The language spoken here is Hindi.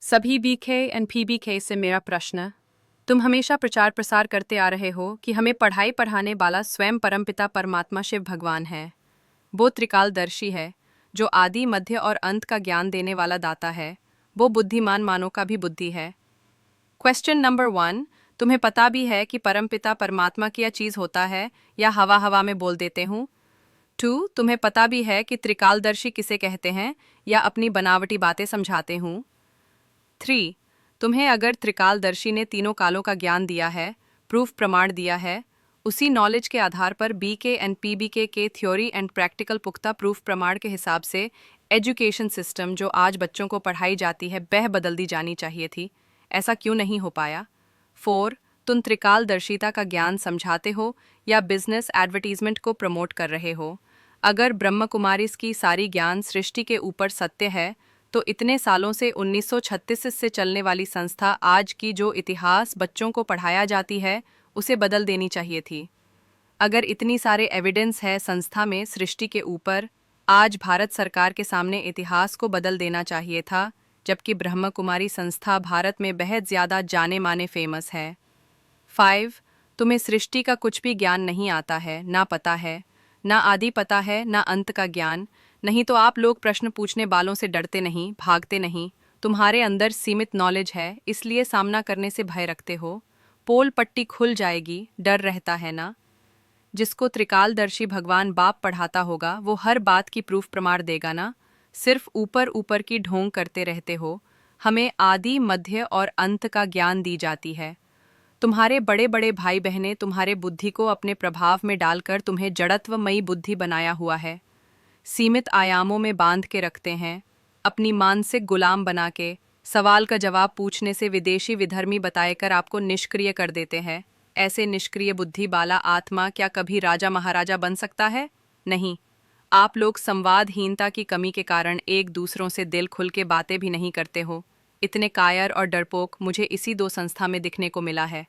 सभी बीके एंड पीबीके से मेरा प्रश्न। तुम हमेशा प्रचार प्रसार करते आ रहे हो कि हमें पढ़ाई पढ़ाने वाला स्वयं परमपिता परमात्मा शिव भगवान है। वो त्रिकालदर्शी है, जो आदि मध्य और अंत का ज्ञान देने वाला दाता है। वो बुद्धिमान मानव का भी बुद्धि है। क्वेश्चन नंबर 1, तुम्हें पता भी है कि परमपिता परमात्मा क्या चीज़ होता है, या हवा हवा में बोल देते हूँ? 2, तुम्हें पता भी है कि त्रिकालदर्शी किसे कहते हैं, या अपनी बनावटी बातें समझाते हूँ? 3, तुम्हें अगर त्रिकालदर्शी ने तीनों कालों का ज्ञान दिया है, प्रूफ प्रमाण दिया है, उसी नॉलेज के आधार पर बीके एंड पीबीके के थ्योरी एंड प्रैक्टिकल पुख्ता प्रूफ प्रमाण के हिसाब से एजुकेशन सिस्टम जो आज बच्चों को पढ़ाई जाती है वह बदल दी जानी चाहिए थी। ऐसा क्यों नहीं हो पाया? 4, तुम त्रिकालदर्शिता का ज्ञान समझाते हो या बिजनेस एडवर्टीजमेंट को प्रमोट कर रहे हो? अगर ब्रह्म कुमारी की सारी ज्ञान सृष्टि के ऊपर सत्य है, तो इतने सालों से 1936 से चलने वाली संस्था आज की जो इतिहास बच्चों को पढ़ाया जाती है उसे बदल देनी चाहिए थी। अगर इतनी सारे एविडेंस है संस्था में सृष्टि के ऊपर, आज भारत सरकार के सामने इतिहास को बदल देना चाहिए था, जबकि ब्रह्म कुमारी संस्था भारत में बहुत ज़्यादा जाने माने फेमस है। 5, तुम्हें सृष्टि का कुछ भी ज्ञान नहीं आता है, ना पता है, ना आदि पता है, ना अंत का ज्ञान। नहीं तो आप लोग प्रश्न पूछने वालों से डरते नहीं, भागते नहीं। तुम्हारे अंदर सीमित नॉलेज है, इसलिए सामना करने से भय रखते हो। पोल पट्टी खुल जाएगी, डर रहता है ना? जिसको त्रिकालदर्शी भगवान बाप पढ़ाता होगा वो हर बात की प्रूफ प्रमाण देगा ना? सिर्फ ऊपर ऊपर की ढोंग करते रहते हो। हमें आदि मध्य और अंत का ज्ञान दी जाती है। तुम्हारे बड़े बड़े भाई बहनें तुम्हारे बुद्धि को अपने प्रभाव में डालकर तुम्हें जड़त्वमयी बुद्धि बनाया हुआ है। सीमित आयामों में बांध के रखते हैं, अपनी मानसिक गुलाम बना के सवाल का जवाब पूछने से विदेशी विधर्मी बताएकर आपको निष्क्रिय कर देते हैं। ऐसे निष्क्रिय बुद्धि वाला आत्मा क्या कभी राजा महाराजा बन सकता है? नहीं। आप लोग संवादहीनता की कमी के कारण एक दूसरों से दिल खुल के बातें भी नहीं करते हो। इतने कायर और डरपोक मुझे इसी 2 संस्था में दिखने को मिला है।